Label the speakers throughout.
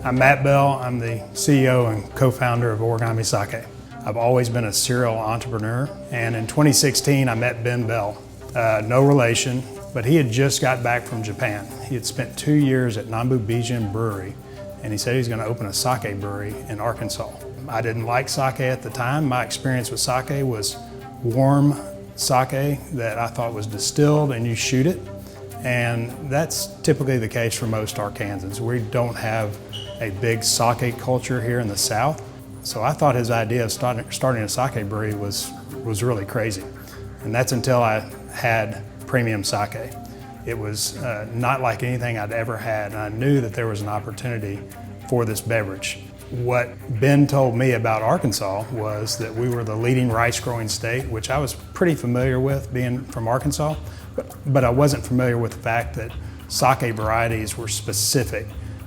Speaker 1: I'm Matt Bell. I'm the CEO and co-founder of Origami Sake. I've always been a serial entrepreneur, and in 2016 I met Ben Bell. No relation, but he had just got back from Japan. He had spent 2 years at Nambu Brewery, and he said he was going to open a sake brewery in Arkansas. I didn't like sake at the time. My experience with sake was warm sake that I thought was distilled and you shoot it. And that's typically the case for most Arkansans. We don't have a big sake culture here in the South. So I thought his idea of starting a sake brewery was really crazy. And that's until I had premium sake. It was not like anything I'd ever had, and I knew that there was an opportunity for this beverage. What Ben told me about Arkansas was that we were the leading rice growing state, which I was pretty familiar with being from Arkansas, but I wasn't familiar with the fact that sake varieties were specific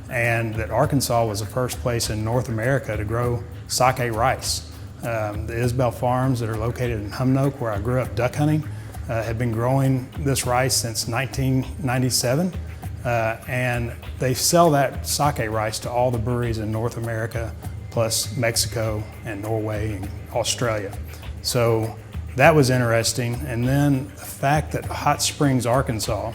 Speaker 1: and that Arkansas was the first place in North America to grow sake rice. The Isbell Farms that are located in Humnoke, where I grew up duck hunting, have been growing this rice since 1997. And they sell that sake rice to all the breweries in North America, plus Mexico and Norway and Australia. So that was interesting. And then the fact that Hot Springs, Arkansas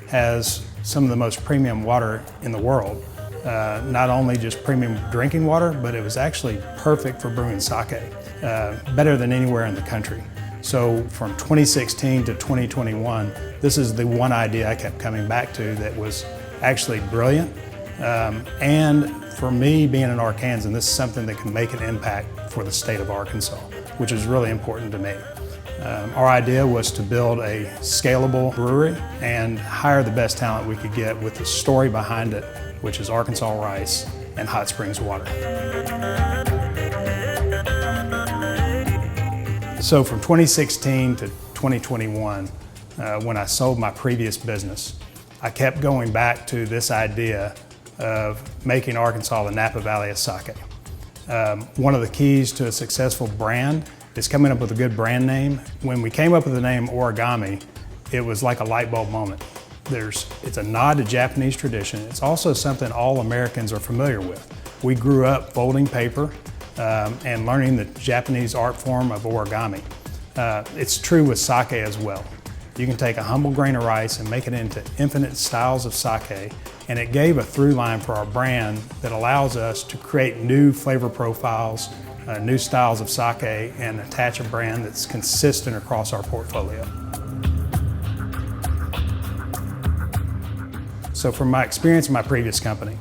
Speaker 1: has some of the most premium water in the world. Not only just premium drinking water, but it was actually perfect for brewing sake, better than anywhere in the country. So from 2016 to 2021, this is the one idea I kept coming back to that was actually brilliant. And for me, being an Arkansan, this is something that can make an impact for the state of Arkansas, which is really important to me. Our idea was to build a scalable brewery and hire the best talent we could get with the story behind it, which is Arkansas rice and Hot Springs water. So from 2016 to 2021, when I sold my previous business, I kept going back to this idea of making Arkansas the Napa Valley of sake. One of the keys to a successful brand is coming up with a good brand name. When we came up with the name Origami, it was like a light bulb moment. It's a nod to Japanese tradition. It's also something all Americans are familiar with. We grew up folding paper and learning the Japanese art form of origami. It's true with sake as well. You can take a humble grain of rice and make it into infinite styles of sake, and it gave a through line for our brand that allows us to create new flavor profiles, new styles of sake, and attach a brand that's consistent across our portfolio. So from my experience in my previous company,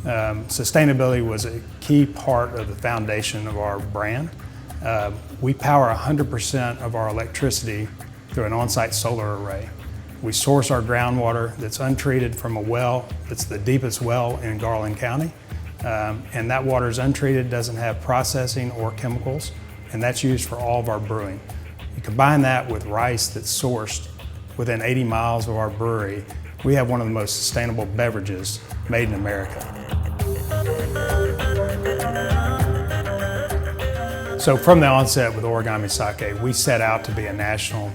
Speaker 1: sustainability was a key part of the foundation of our brand. We power 100% of our electricity through an on-site solar array. We source our groundwater that's untreated from a well that's the deepest well in Garland County. And that water is untreated, doesn't have processing or chemicals, and that's used for all of our brewing. You combine that with rice that's sourced within 80 miles of our brewery, we have one of the most sustainable beverages made in America. So from the onset with Origami Sake, we set out to be a national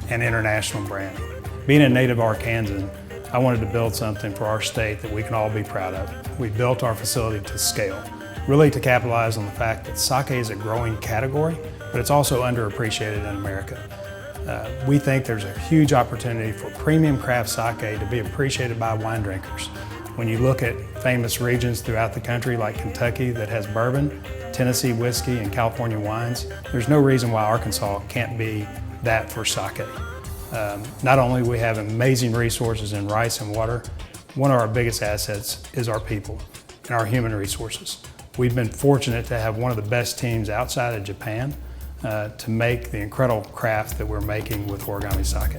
Speaker 1: and international brand. Being a native Arkansan, I wanted to build something for our state that we can all be proud of. We built our facility to scale, really to capitalize on the fact that sake is a growing category, but it's also underappreciated in America. We think there's a huge opportunity for premium craft sake to be appreciated by wine drinkers. When you look at famous regions throughout the country like Kentucky that has bourbon, Tennessee whiskey, and California wines, there's no reason why Arkansas can't be that for sake. Not only do we have amazing resources in rice and water, one of our biggest assets is our people and our human resources. We've been fortunate to have one of the best teams outside of Japan to make the incredible craft that we're making with Origami Sake.